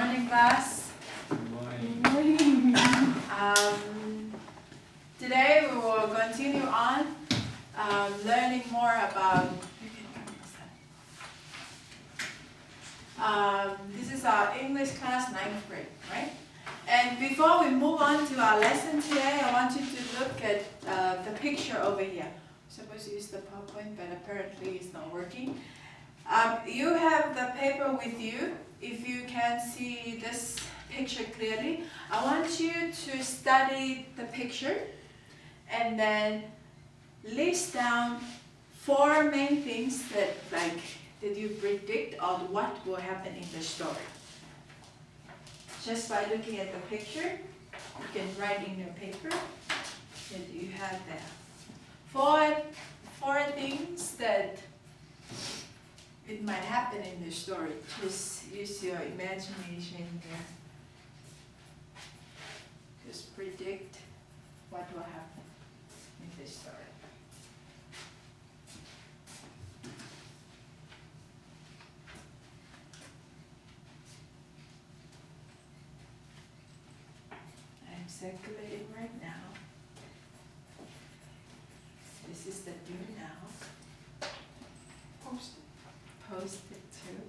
morning, class. Good morning. Morning. Today we will continue on learning more about. This is our English class 9th grade, right? And before we move on to our lesson today, I want you to look at the picture over here. I'm supposed to use the PowerPoint, but apparently it's not working. You have the paper with you. If you can see this picture clearly, I want you to study the picture and then list down 4 main things that you predict on what will happen in the story. Just by looking at the picture, you can write in your paper that you have there. 4 things that it might happen in the story. Just use your imagination here. Just predict what will happen in this story. I'm circulating right now. This is the do now. Post it too.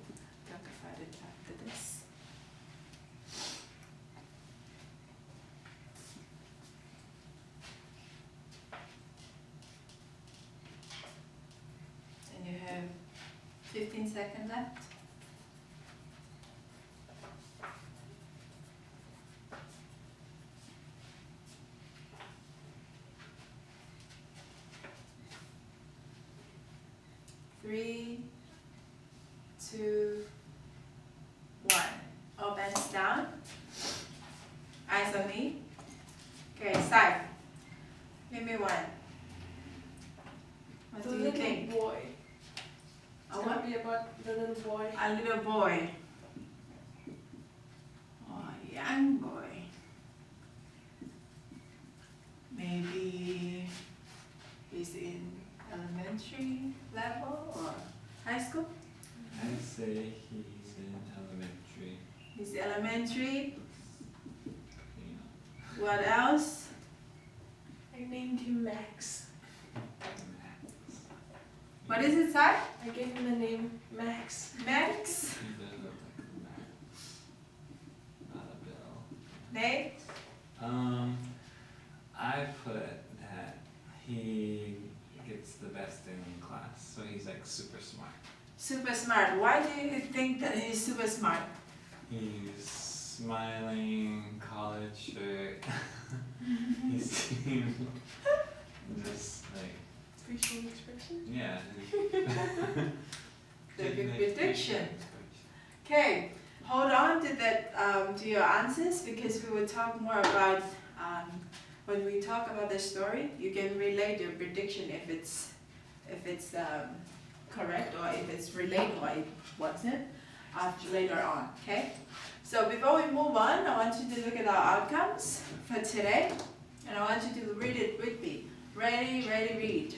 Talk about it after this. And you have 15 seconds left. Three, 2, 1. All hands down. Eyes on me. Okay, side. Give me one. What do you think? Boy. A It's what? gonna be about the little boy. A little boy. Or a young boy. Maybe he's in elementary level or high school? I'd say he's in elementary. He's elementary. You What else? I named him Max. What is it, Sai? I gave him the name Max. Max? He does look like Max. Not a Bill. Nate? I put that he gets the best in class, so he's like super smart. Super smart. Why do you think that he's super smart? He's smiling, collared shirt. He seems just like, Facial expression. yeah. The good prediction. Okay, hold on to that to your answers, because we will talk more about when we talk about the story. You can relate your prediction if it's correct, or if it's related or it wasn't later on. Okay. So before we move on, I want you to look at our outcomes for today, and I want you to read it with me. Ready, read.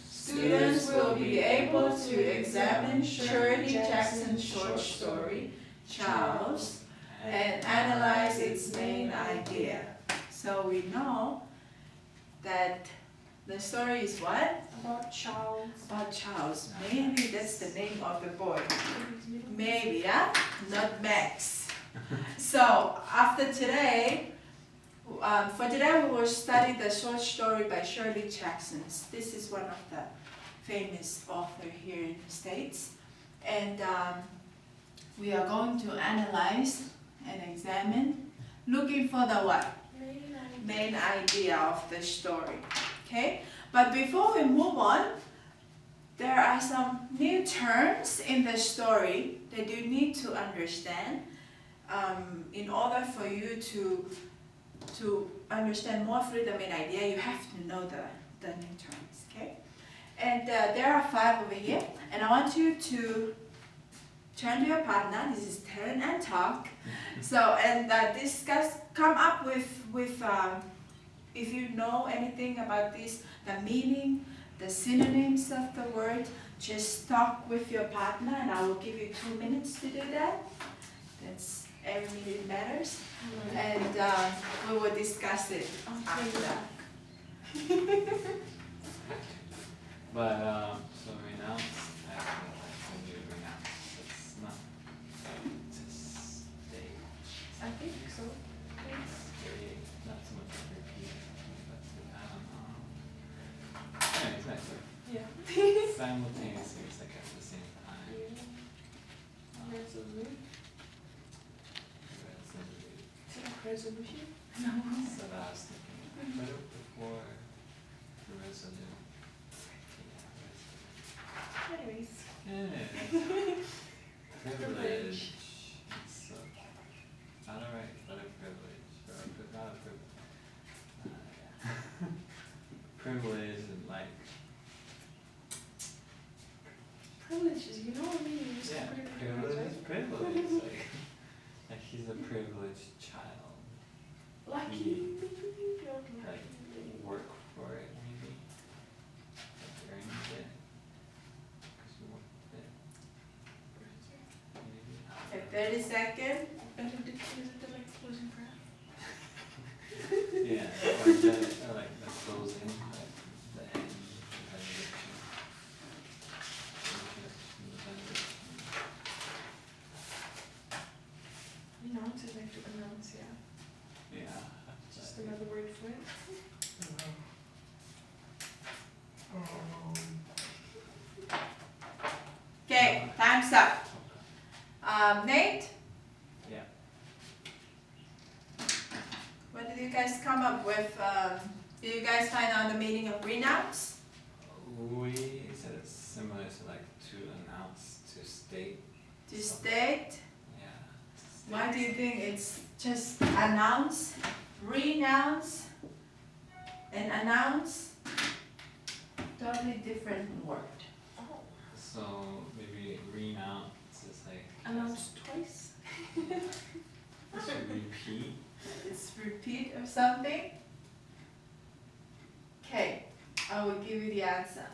Students will be able to examine Shirley Jackson's short story, Charles, and analyze its main idea. So we know that the story is what? About Charles. About Charles. Maybe that's the name of the boy. Maybe, yeah? Not Max. So after today, for today we will study the short story by Shirley Jackson. This is one of the famous authors here in the States. And we are going to analyze and examine, looking for the what? Main idea of the story. Okay? But before we move on, there are some new terms in the story that you need to understand in order for you to understand more fully the main idea. You have to know the new terms, okay? And there are 5 over here, and I want you to turn to your partner. This is turn and talk. So, and discuss, come up with if you know anything about this, the meaning, the synonyms of the word, just talk with your partner, and I will give you 2 minutes to do that. That's every minute matters. Alright. And we will discuss it Okay. after that. But so renounce, actually, like when you renounce, it's not to stay. I think so. Stay, not so much to repeat, but to anyways, nice word. Yeah. Simultaneously, it's like at the same time. Resolute. Resolute. Is it like resolution? So that I was thinking, put it before resolute. Anyways. Yeah. Privilege. So, not a right, but a privilege. Or not a privilege. Yeah. Privilege and like, Privileges, you know what I mean? You just yeah, put it in privilege words, is privilege. Like he's a privileged child. right? Lucky. Not Like lucky. work for it maybe. Like earned it. 'Cause you worked it. Maybe. Okay, 30 seconds. Benediction, is it the like closing prayer? Yeah, or like the closing, like the end, the benediction. The benediction. Announce is like to announce, yeah. Yeah. Just another word for it. Okay, time's up. Nate, Yeah. what did you guys come up with? Did you guys find out the meaning of renounce? We said it's similar to like to announce, to state. To So- state? Yeah. to Why do state. you think it's just announce, renounce, and announce? Totally different word. Oh. So maybe renounce is like. Announce twice? To repeat. It's repeat of something. Okay, I will give you the answer.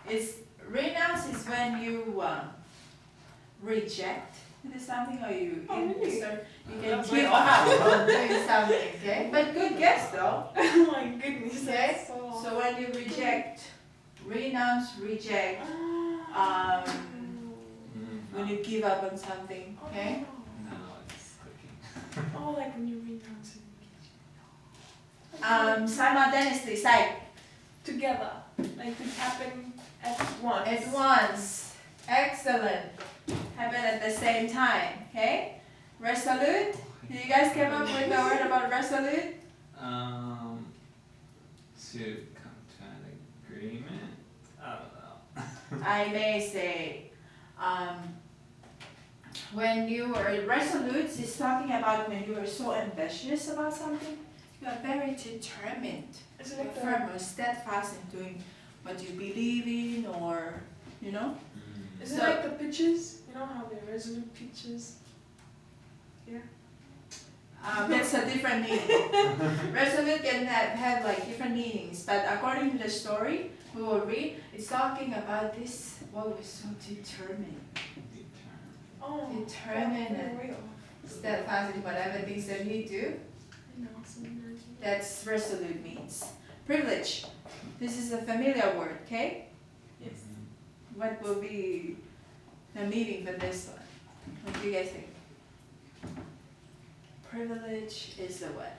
It's renounce is when you reject something or you Oh, really? you can That's give way up on doing something. Okay, but good guess though. Oh my goodness, Okay, that's so so when you reject, renounce, reject. When you give up on something. Okay. No, it's cooking. Oh, like when you renounce it. Simultaneously, say Together. Like it happen at once. at once. Excellent. Happen at the same time. Okay. Resolute. Did you guys come up with the word about resolute? To come to an agreement. I don't know. I may say, when you are resolute, it's talking about when you are so ambitious about something. You are very determined. Is it You're like firm or steadfast in doing what you believe in, or you know. Is it So- like the pitches? You know how they're resolute pitches? Yeah. That's a different meaning. Resolute can have like different meanings, but according to the story we will read, it's talking about this. Well, we're so determined, Oh. Determined and for real. steadfast in whatever things that we do. That's resolute means. Privilege. This is a familiar word, okay? Yes. What will be the meaning for this one? What do you guys think? Privilege is a what?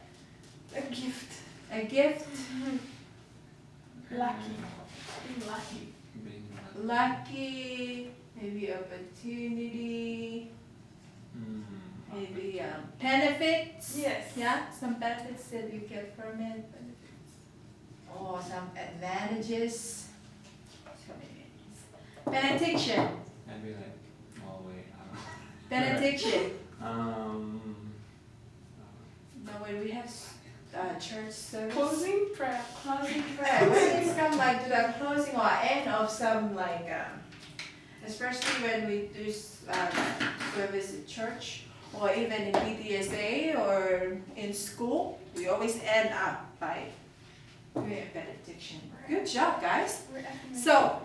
A gift. A gift. Lucky. Being lucky. Being Lucky, maybe opportunity, maybe benefits. Yes. Yeah, some benefits that you get from it. Benefits. Or some advantages. So many meanings. Benediction. I'd be like, oh wait, I don't know. Benediction. No, when we have church service. Closing prayer. Closing prayer. When it's come like to the closing or end of some like, especially when we do service in church or even in PTSA or in school, we always end up by doing a benediction. Good job, guys. We're acting like So,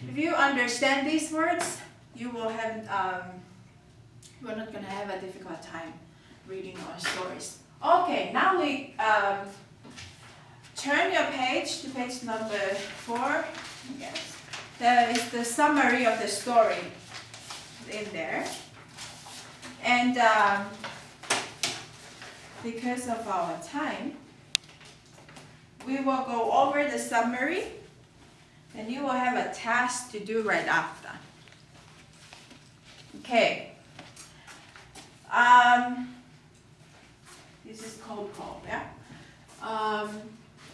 if you understand these words, you will have we're not gonna have a difficult time reading our stories. Okay, now we turn your page to page number 4. Yes, there is the summary of the story in there, and because of our time, we will go over the summary, and you will have a task to do right after. Okay. This is cold call, yeah?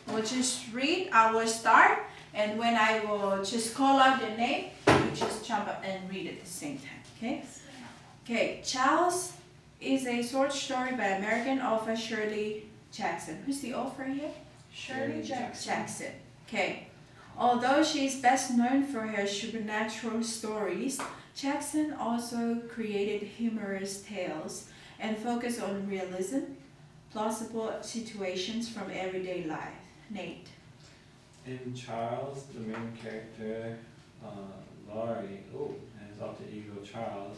We'll just read, I will start, and when I will just call out your name, you just jump up and read at the same time, okay? Okay, Charles is a short story by American author Shirley Jackson. Who's the author here? Shirley Jackson. Okay. Although she is best known for her supernatural stories, Jackson also created humorous tales and focused on realism, plausible situations from everyday life. Nate. In Charles, the main character, Laurie, and his alter ego Charles,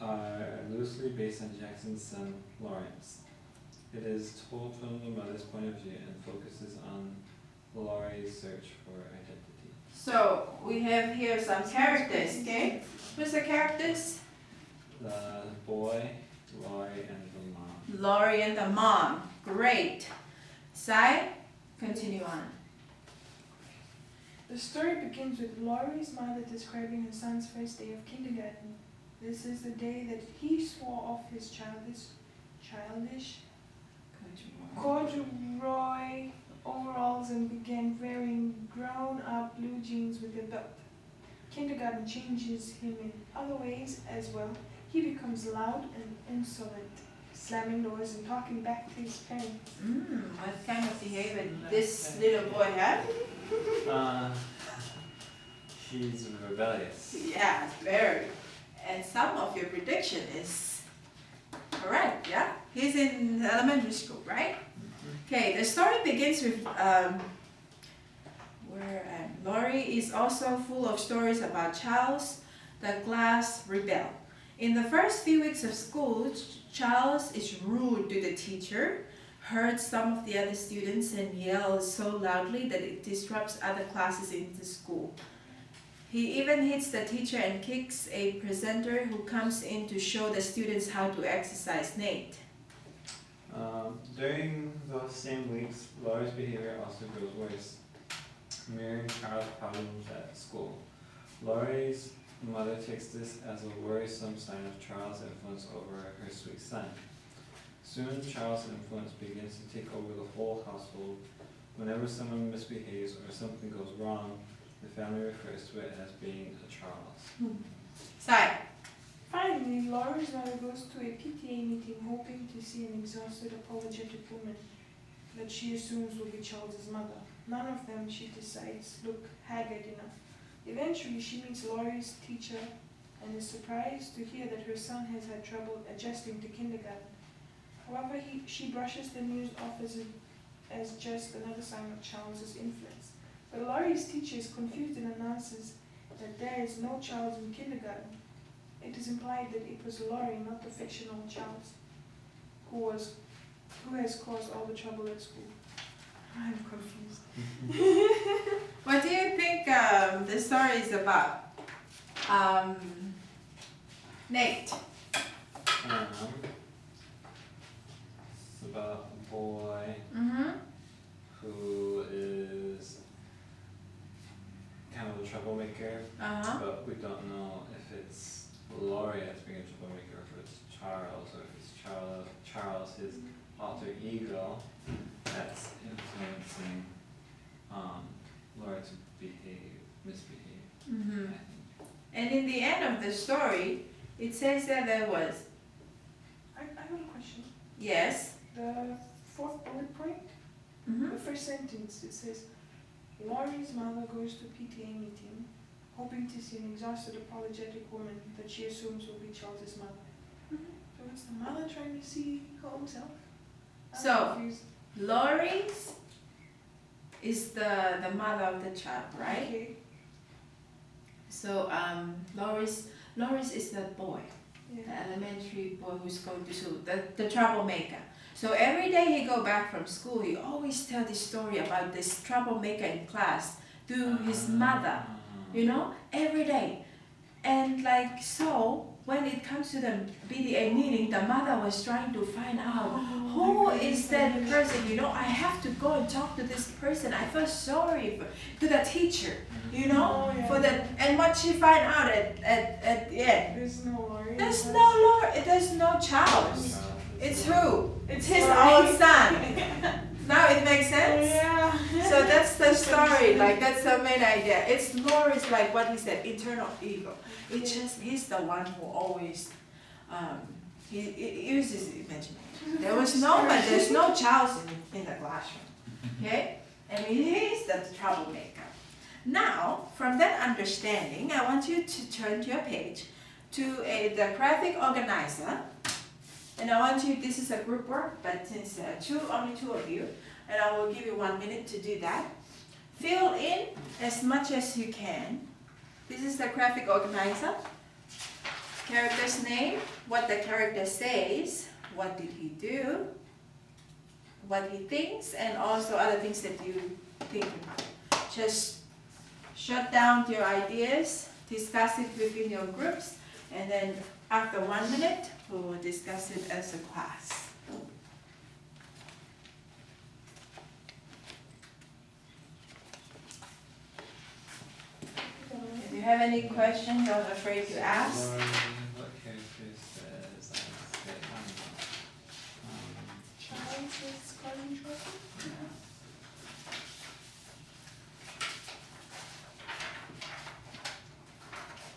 are loosely based on Jackson's son, Lawrence. It is told from the mother's point of view and focuses on Laurie's search for identity. So, we have here some characters, okay? Who's the characters? The boy, Laurie, and the mom. Laurie and the mom. Great. Sai, continue on. The story begins with Laurie's mother describing her son's first day of kindergarten. This is the day that he swore off his childish corduroy overalls and began wearing grown-up blue jeans with a belt. Kindergarten changes him in other ways as well. He becomes loud and insolent, slamming doors and talking back to his parents. What kind of behavior this little boy had? He's rebellious. Yeah, very. And some of your prediction is correct, yeah? He's in elementary school, right? Okay, the story begins with Laurie is also full of stories about Charles, the glass rebel. In the first few weeks of school, Charles is rude to the teacher, hurts some of the other students, and yells so loudly that it disrupts other classes in the school. He even hits the teacher and kicks a presenter who comes in to show the students how to exercise. Nate. During those same weeks, Laurie's behavior also grows worse, mirroring Charles' problems at school. Laurie's mother takes this as a worrisome sign of Charles' influence over her sweet son. Soon, Charles' influence begins to take over the whole household. Whenever someone misbehaves or something goes wrong, the family refers to it as being a Charles. Sai. Finally, Laurie's mother goes to a PTA meeting hoping to see an exhausted, apologetic woman that she assumes will be Charles's mother. None of them, she decides, look haggard enough. Eventually, she meets Laurie's teacher and is surprised to hear that her son has had trouble adjusting to kindergarten. However, she brushes the news off as just another sign of Charles's influence. But Laurie's teacher is confused and announces that there is no Charles in kindergarten. It is implied that it was Laurie, not the fictional Charles, who has caused all the trouble at school. I'm confused. What do you think the story is about? Nate. It's about a boy who is kind of a troublemaker, but we don't know if it's Laurie that's being a troublemaker, or if it's Charles, or if it's Charles, his alter ego, that's influencing Laurie to misbehave. I think. And in the end of the story, it says that there was. I have a question. Yes. The fourth bullet point, the first sentence, it says, Laurie's mother goes to PTA meeting, hoping to see an exhausted, apologetic woman that she assumes will be Charles's mother. So is the mother trying to see her own self? So, Laurie's is the mother of the child, right? Okay. So Laurie's is the boy. the Yeah. elementary boy who's going to school, the troublemaker. So every day he go back from school, he always tell this story about this troublemaker in class to his mother, you know, every day. And like so, when it comes to the BDA meeting, the mother was trying to find out who is that person. You know, I have to go and talk to this person. I feel sorry to the teacher. You know, Oh, yeah. for that. And what she find out at the end, There's no lawyer. there's no Lord, there's no child. It's who? It's his Lori. own son. Now it makes sense? Yeah. So that's the story, like that's the main idea. It's more is like what he said, internal ego. It's just, he's the one who always, he uses imagination. There was there's no child in the classroom, okay? And he is the troublemaker. Now, from that understanding, I want you to turn to your page to the graphic organizer. And I want you, this is a group work, but since only two of you, and I will give you 1 minute to do that. Fill in as much as you can. This is the graphic organizer. Character's name, what the character says, what did he do, what he thinks, and also other things that you think about. Just shut down your ideas, discuss it within your groups, and then after 1 minute, we will discuss it as a class. If you have any questions, don't afraid to ask. What character says I say, I don't know. Child is causing trouble.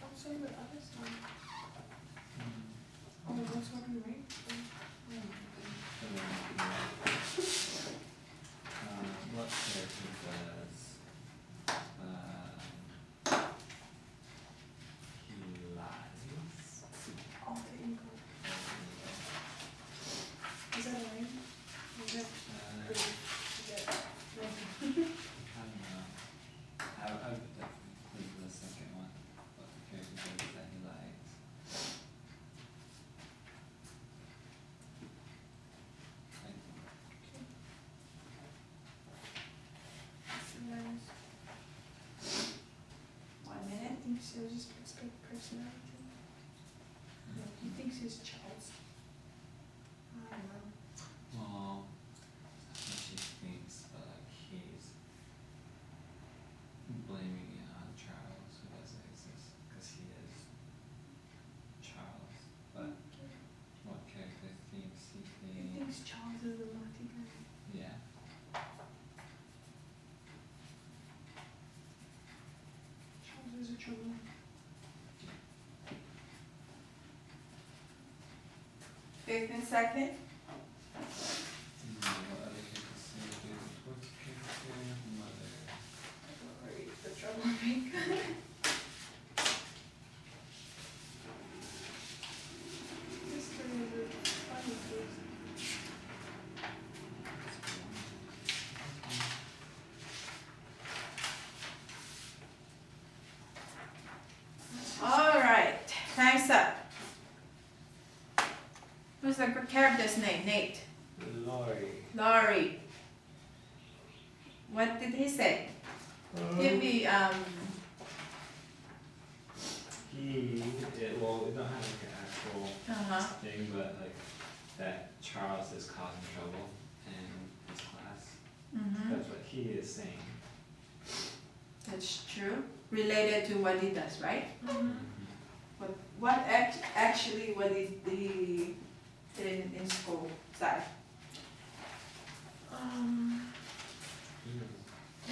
What's on the other side? Oh, what's on the right? What character does he lies? Alter ego. Is that a line? Is that? I Is don't know. I would definitely put the second one. What the character does that he lies. I think. that? 1 minute. I think so, just expect personality. He thinks he's Charles. I don't know. Well, that's what she thinks, but like he's blaming it on Charles, who doesn't exist, because he is Charles. But what character thinks he He thinks? thinks Charles is the naughty guy. Yeah. Charles is a trouble. 15 seconds. What other characters say good? What's character? Mother. Or the troublemaker. This story is a funny place. All right, time's up. Who's the character's name? Nate. Lori. Laurie. What did he say? Give me, Well, we don't have like an actual uh-huh. thing, but like that Charles is causing trouble in his class. Mm-hmm. That's what he is saying. That's true. Related to what he does, right? What actually what he did in school side?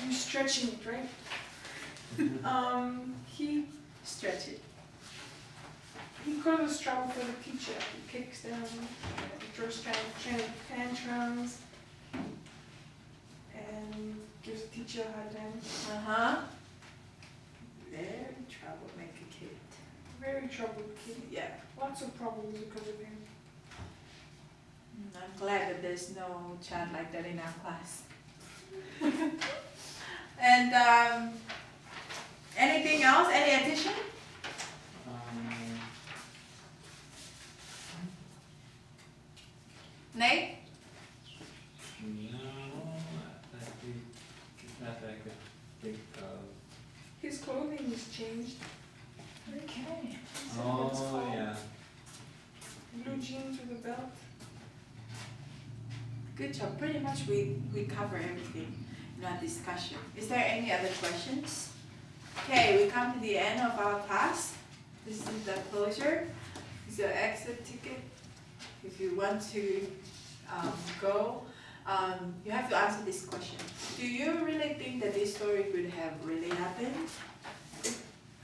You're stretching it, right? He Stretch it. causes trouble for the teacher. He kicks them, throws tantrums, and gives the teacher a hard time. Uh-huh. Very troublemaker kid. Very troubled kid. Yeah. Lots of problems because of him. I'm glad that there's no child like that in our class. And anything else? Any addition? Nate? No, not that I could think of. His clothing is changed. Okay. Oh, yeah. Blue jeans with a belt. Good job. Pretty much we cover everything in our discussion. Is there any other questions? Okay, we come to the end of our class. This is the closure. This is your exit ticket. If you want to go, you have to answer this question. Do you really think that this story could have really happened?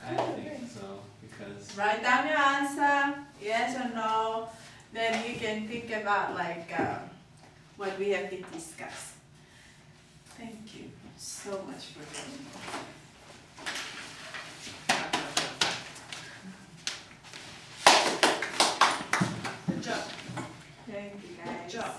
I think so, because Write down your answer, yes or no. Then you can think about like what we have been discussed. Thank you so much for doing Good job. Thank you guys. Good job.